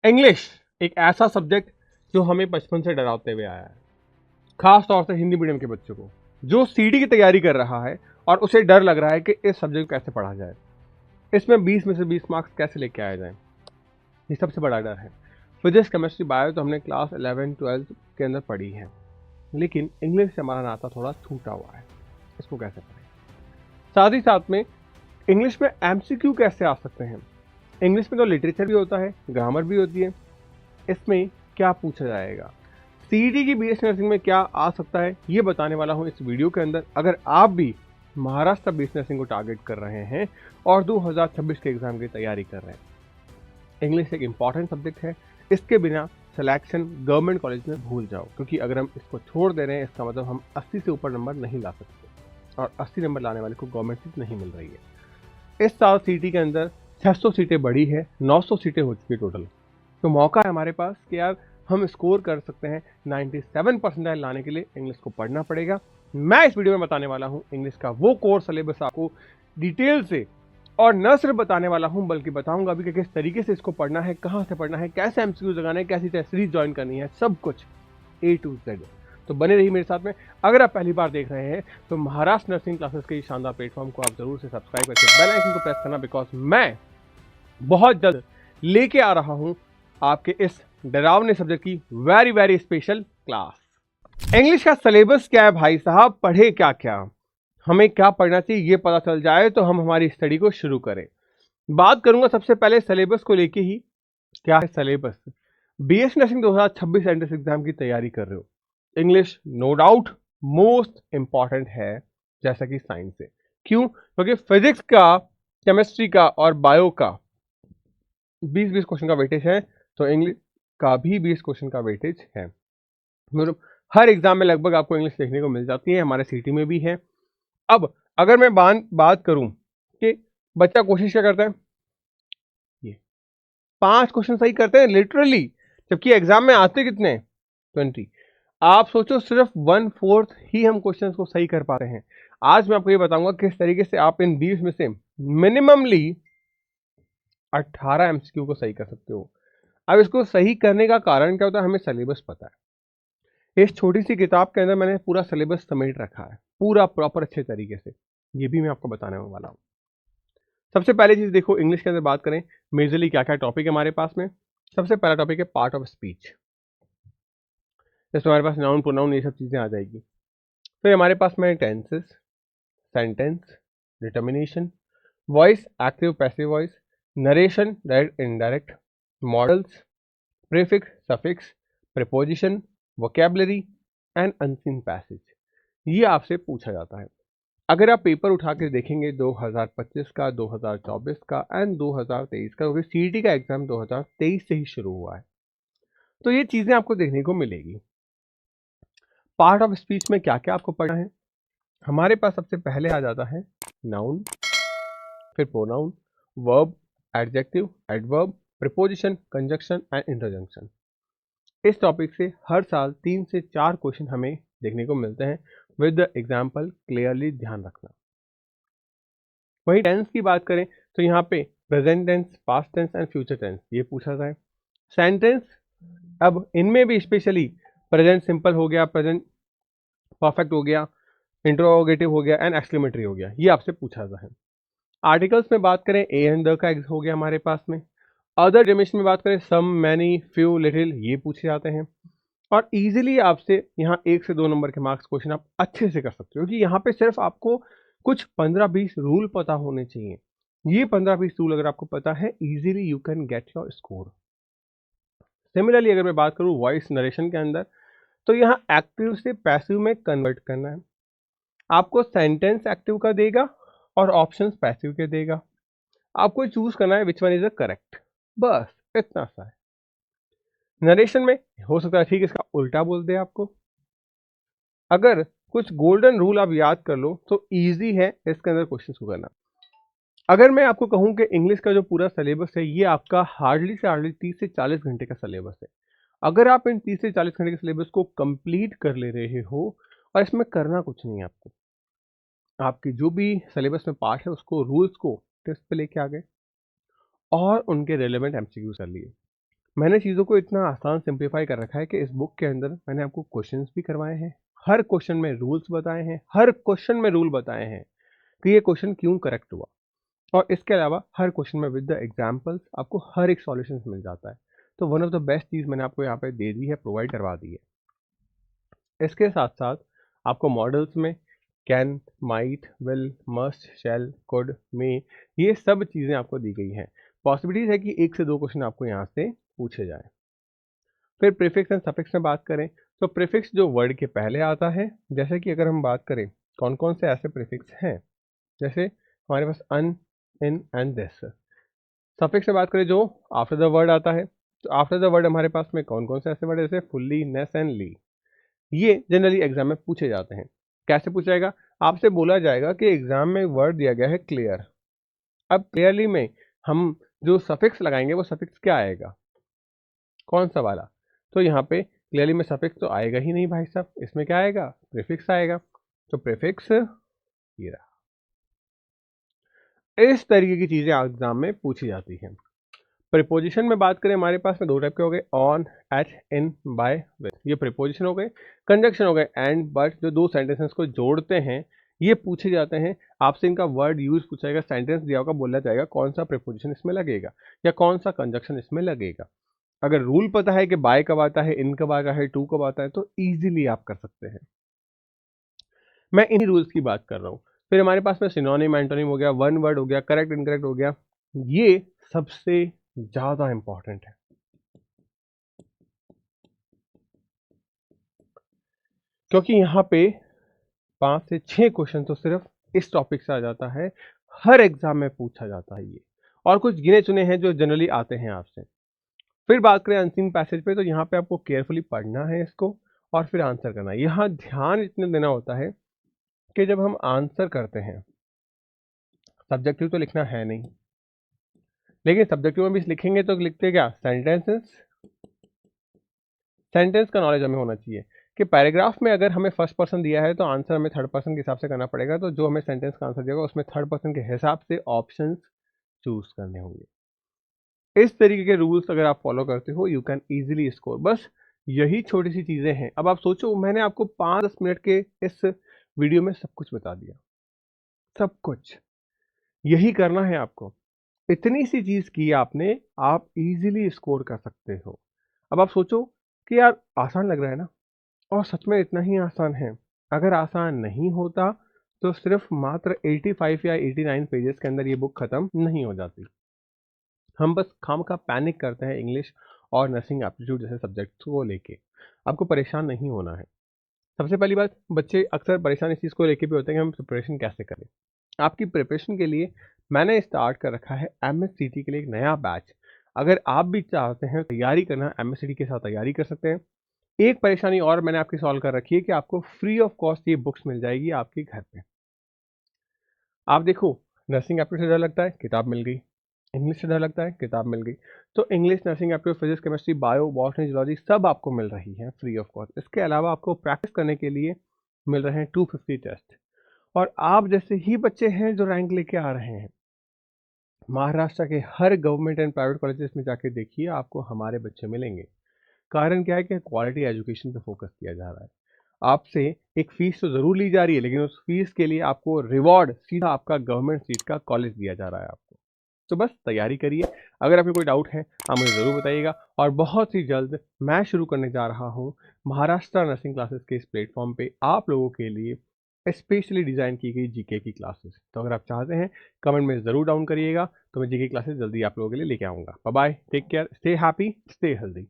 English एक ऐसा subject जो हमें बचपन से डराते हुए आया है, खास तौर से हिंदी मीडियम के बच्चों को जो सीडी की तैयारी कर रहा है और उसे डर लग रहा है कि इस सब्जेक्ट को कैसे पढ़ा जाए, इसमें 20 में से 20 मार्क्स कैसे लेके आए जाएं। ये सबसे बड़ा डर है। फिजिक्स, केमिस्ट्री, बायो तो हमने क्लास 11-12 के अंदर पढ़ी है, लेकिन इंग्लिश से हमारा नाता थोड़ा छूटा हुआ है। इसको कैसे पढ़ें? साथ ही साथ में इंग्लिश में एमसीक्यू कैसे आ सकते हैं? इंग्लिश में तो लिटरेचर भी होता है, ग्रामर भी होती है, इसमें क्या पूछा जाएगा? सीईटी की बीएससी नर्सिंग में क्या आ सकता है, ये बताने वाला हूँ इस वीडियो के अंदर। अगर आप भी महाराष्ट्र बीएससी नर्सिंग को टारगेट कर रहे हैं और 2026 के एग्जाम की तैयारी कर रहे हैं, इंग्लिश एक इंपॉर्टेंट सब्जेक्ट है। इसके बिना सिलेक्शन गवर्नमेंट कॉलेज में भूल जाओ, क्योंकि अगर हम इसको छोड़ दे रहे हैं इसका मतलब हम 80 से ऊपर नंबर नहीं ला सकते, और 80 नंबर लाने वाले को गवर्नमेंट सीट नहीं मिल रही है। इस साल सीटी के अंदर 600 सीटें बढ़ी है, 900 सीटें हो चुकी है टोटल। तो मौका है हमारे पास कि यार हम स्कोर कर सकते हैं। 97% लाने के लिए इंग्लिश को पढ़ना पड़ेगा। मैं इस वीडियो में बताने वाला हूं इंग्लिश का वो कोर्स सिलेबस आपको डिटेल से, और न सिर्फ बताने वाला हूं बल्कि बताऊंगा भी कि किस तरीके से इसको पढ़ना है, कहां से पढ़ना है, कैसे एमसीक्यू लगाना है, कैसी टेस्ट सीरीज ज्वाइन करनी है, सब कुछ A to Z। तो बने रहिए मेरे साथ में। अगर आप पहली बार देख रहे हैं तो महाराष्ट्र नर्सिंग क्लासेस के शानदार प्लेटफॉर्म को आप जरूर से सब्सक्राइब करके बेल आइकन को प्रेस करना, बिकॉज मैं बहुत जल्द लेके आ रहा हूं आपके इस डरावने सब्जेक्ट की very very special class. English का सिलेबस क्या है भाई साहब, पढ़े क्या क्या, हमें क्या पढ़ना चाहिए, ये पता चल जाए तो हम हमारी स्टडी को शुरू करें। बात करूंगा सबसे पहले सिलेबस को लेके ही। क्या है syllabus? BSc nursing 2026 entrance exam की तैयारी कर रहे हो, English no doubt most important है, जैसा कि साइंस है। क्यों? क्योंकि फिजिक्स का, केमिस्ट्री का और बायो का 20-20 क्वेश्चन का वेटेज है, तो इंग्लिश का भी 20 क्वेश्चन का वेटेज है। मतलब हर एग्जाम में लगभग आपको इंग्लिश देखने को मिल जाती है, हमारे सिटी में भी है। अब अगर मैं बात करूं कि बच्चा कोशिश क्या करता है, ये 5 क्वेश्चन सही करते हैं लिटरली, जबकि एग्जाम में आते कितने? 20। आप सोचो सिर्फ 1/4 ही हम क्वेश्चंस को सही कर पाते हैं। आज मैं आपको ये बताऊंगा किस तरीके से आप इन 20 में से मिनिममली 18 एमसीक्यू को सही कर सकते हो। अब इसको सही करने का कारण क्या होता है? हमें सिलेबस पता है। इस छोटी सी किताब के अंदर मैंने पूरा सिलेबस समेट रखा है, पूरा प्रॉपर अच्छे तरीके से। ये भी मैं आपको बताने वाला हूँ। सबसे पहले चीज देखो, इंग्लिश के अंदर बात करें मेजरली क्या क्या टॉपिक है हमारे पास में। सबसे पहला टॉपिक है पार्ट ऑफ स्पीच। जैसे हमारे पास नाउन, प्रोनाउन, ये सब चीजें आ जाएगी। फिर हमारे पास में tenses, sentence, determination, voice, active passive voice, narration, direct indirect, models, prefix, suffix, preposition, vocabulary and unseen passage. ये आपसे पूछा जाता है। अगर आप पेपर उठा के देखेंगे 2025 का, 2024 का एंड 2023 का, क्योंकि सीईटी का एग्जाम 2023 से ही शुरू हुआ है, तो ये चीजें आपको देखने को मिलेगी। पार्ट ऑफ स्पीच में क्या क्या आपको पढ़ना है? हमारे पास सबसे पहले आ जाता है नाउन, फिर pronoun, verb, adjective, adverb, preposition, conjunction and interjection. इस टॉपिक से हर साल 3 से 4 क्वेश्चन हमें देखने को मिलते हैं, विद द एग्जाम्पल क्लियरली ध्यान रखना। वही टेंस की बात करें तो यहाँ पे present tense, past tense and future tense ये पूछा जाए। सेंटेंस, अब इनमें भी स्पेशली प्रेजेंट सिंपल हो गया, प्रेजेंट परफेक्ट हो गया, इंट्रोगेटिव हो गया एंड एक्सक्लेमेटरी हो गया, ये आपसे पूछा जाता है। आर्टिकल्स में बात करें ए एंड द का हो गया हमारे पास में। अदर डेमिनेशन में बात करें सम, मैनी, फ्यू, लिटिल, ये पूछे जाते हैं। और इजीली आपसे यहाँ 1 से 2 नंबर के मार्क्स क्वेश्चन आप अच्छे से कर सकते हो, क्योंकि यहाँ पे सिर्फ आपको कुछ 15-20 रूल पता होने चाहिए। ये 15-20 रूल अगर आपको पता है, easily you can get your score. Similarly अगर मैं बात करूँ वॉइस नरेशन के अंदर, तो यहाँ एक्टिव से पैसिव में कन्वर्ट करना है। आपको सेंटेंस एक्टिव का देगा और ऑप्शंस पैसिव के देगा, आपको चूज करना है which one is the correct, बस इतना सा है। नरेशन में हो सकता है ठीक इसका उल्टा बोल दे आपको। अगर कुछ गोल्डन रूल आप याद कर लो तो इजी है इसके अंदर क्वेश्चन को करना। अगर मैं आपको कहूं कि इंग्लिश का जो पूरा सिलेबस है ये आपका हार्डली से हार्डली 30 से 40 घंटे का सिलेबस है। अगर आप इन 30 से 40 घंटे के सिलेबस को कंप्लीट कर ले रहे हो, और इसमें करना कुछ नहीं है आपको, आपकी जो भी सिलेबस में पार्ट है उसको, रूल्स को टेस्ट पे लेके आ गए और उनके रेलेवेंट एमसीक्यू कर लिए, मैंने चीज़ों को इतना आसान सिंप्लीफाई कर रखा है कि इस बुक के अंदर मैंने आपको क्वेश्चंस भी करवाए हैं, हर क्वेश्चन में रूल्स बताए हैं, हर क्वेश्चन में रूल बताए हैं कि ये क्वेश्चन क्यों करेक्ट हुआ, और इसके अलावा हर क्वेश्चन में विद द एग्जाम्पल्स आपको हर एक सॉल्यूशन मिल जाता है। तो वन ऑफ द बेस्ट चीज़ मैंने आपको यहाँ पे दे दी है, प्रोवाइड करवा दी है। इसके साथ साथ आपको मॉडल्स में can, might, will, must, shall, could, may, ये सब चीज़ें आपको दी गई हैं। पॉसिबिलिटीज है कि 1 से 2 क्वेश्चन आपको यहाँ से पूछे जाए। फिर प्रीफिक्स एंड सफिक्स में बात करें तो प्रीफिक्स जो वर्ड के पहले आता है, जैसे कि अगर हम बात करें कौन कौन से ऐसे प्रीफिक्स हैं, जैसे हमारे पास अन, इन एंड दिस। सफिक्स से बात करें जो आफ्टर द वर्ड आता है, तो आफ्टर द वर्ड हमारे पास में कौन कौन से ऐसे वर्ड है, जैसे फुल्ली, नेस एंड ली। ये जनरली एग्जाम में पूछे जाते हैं। कैसे पूछा जाएगा, आपसे बोला जाएगा कि एग्जाम में वर्ड दिया गया है क्लियर। अब क्लियरली में हम जो सफिक्स लगाएंगे वो सफिक्स क्या आएगा, कौन सा वाला, तो यहाँ पे क्लियरली में सफिक्स तो आएगा ही नहीं भाई साहब, इसमें क्या आएगा, प्रीफिक्स आएगा। तो प्रीफिक्स ये रहा। इस तरीके की चीजें एग्जाम में पूछी जाती हैं। प्रीपोजिशन में बात करें हमारे पास में 2 टाइप के हो गए, on, at, in, by, with, ये प्रीपोजिशन हो गए। कंजक्शन हो गए एंड, बट, जो दो सेंटेंसेस को जोड़ते हैं, ये पूछे जाते हैं। आपसे इनका वर्ड यूज पूछा जाएगा, सेंटेंस दिया होगा, बोला जाएगा कौन सा प्रीपोजिशन इसमें लगेगा या कौन सा कंजक्शन इसमें लगेगा। अगर रूल पता है कि बाय कब आता है, इन कब आता है, टू कब आता है, तो इजीली आप कर सकते हैं। मैं इन्हीं रूल्स की बात कर रहा हूँ। फिर हमारे पास में सिनोनिम, एंटोनिम हो गया, वन वर्ड हो गया, करेक्ट इनकरेक्ट हो गया, ये सबसे ज्यादा इंपॉर्टेंट है, क्योंकि यहाँ पे 5 से 6 क्वेश्चन तो सिर्फ इस टॉपिक से आ जाता है, हर एग्जाम में पूछा जाता है ये, और कुछ गिने चुने हैं जो जनरली आते हैं आपसे। फिर बात करें अनसीन पैसेज पे, तो यहाँ पे आपको केयरफुली पढ़ना है इसको और फिर आंसर करना है। यहाँ ध्यान इतना देना होता है कि जब हम आंसर करते हैं, सब्जेक्टिव तो लिखना है नहीं, लेकिन सब्जेक्टिव में भी लिखेंगे तो लिखते क्या, सेंटेंसेस। सेंटेंस का नॉलेज हमें होना चाहिए कि पैराग्राफ में अगर हमें फर्स्ट पर्सन दिया है तो आंसर हमें थर्ड पर्सन के हिसाब से करना पड़ेगा, तो जो हमें सेंटेंस का आंसर दिया उसमें थर्ड पर्सन के हिसाब से ऑप्शंस चूज करने होंगे। इस तरीके के रूल्स अगर आप फॉलो करते हो, यू कैन इजीली स्कोर। बस यही छोटी सी चीजें हैं। अब आप सोचो, मैंने आपको 5-10 मिनट के इस वीडियो में सब कुछ बता दिया, सब कुछ यही करना है आपको। इतनी सी चीज की आपने, आप इजीली स्कोर कर सकते हो। अब आप सोचो कि यार आसान लग रहा है ना, और सच में इतना ही आसान है। अगर आसान नहीं होता तो सिर्फ मात्र 85 या 89 पेजेस के अंदर ये बुक खत्म नहीं हो जाती। हम बस खामखा पैनिक करते हैं इंग्लिश और नर्सिंग एप्टीट्यूड जैसे सब्जेक्ट्स को लेके। आपको परेशान नहीं होना है। सबसे पहली बात, बच्चे अक्सर परेशान इस चीज़ को लेके भी होते हैं कि हम प्रिपरेशन कैसे करें। आपकी प्रिपरेशन के लिए मैंने स्टार्ट कर रखा है एमएससीटी के लिए एक नया बैच। अगर आप भी चाहते हैं तैयारी करना, एमएससीटी के साथ तैयारी कर सकते हैं। एक परेशानी और मैंने आपकी सॉल्व कर रखी है कि आपको फ्री ऑफ कॉस्ट ये बुक्स मिल जाएगी आपके घर पे। आप देखो, नर्सिंग एप्टीट्यूड से डर लगता है, किताब मिल गई। इंग्लिश से डर लगता है, किताब मिल गई। तो English, nursing aptitude, physics, chemistry, bio, botany, zoology सब आपको मिल रही है फ्री ऑफ कॉस्ट। इसके अलावा आपको प्रैक्टिस करने के लिए मिल रहे हैं 250 टेस्ट। और आप जैसे ही बच्चे हैं जो रैंक लेके आ रहे हैं, महाराष्ट्र के हर गवर्नमेंट एंड प्राइवेट कॉलेजेस में जाके देखिए, आपको हमारे बच्चे मिलेंगे। कारण क्या है कि क्वालिटी एजुकेशन पे फोकस किया जा रहा है। आपसे एक फीस तो ज़रूर ली जा रही है, लेकिन उस फीस के लिए आपको रिवॉर्ड सीधा आपका गवर्नमेंट सीट का कॉलेज दिया जा रहा है आपको। तो बस तैयारी करिए। अगर आपको कोई डाउट है आप मुझे ज़रूर बताइएगा, और बहुत ही जल्द मैं शुरू करने जा रहा हूँ महाराष्ट्र नर्सिंग क्लासेस के इस प्लेटफॉर्म पे आप लोगों के लिए स्पेशली डिज़ाइन की गई जीके की क्लासेस। तो अगर आप चाहते हैं, कमेंट में ज़रूर डाउन करिएगा, तो मैं जीके क्लासेस जल्दी आप लोगों के लिए लेके आऊँगा। Bye bye, take care, stay happy, stay healthy.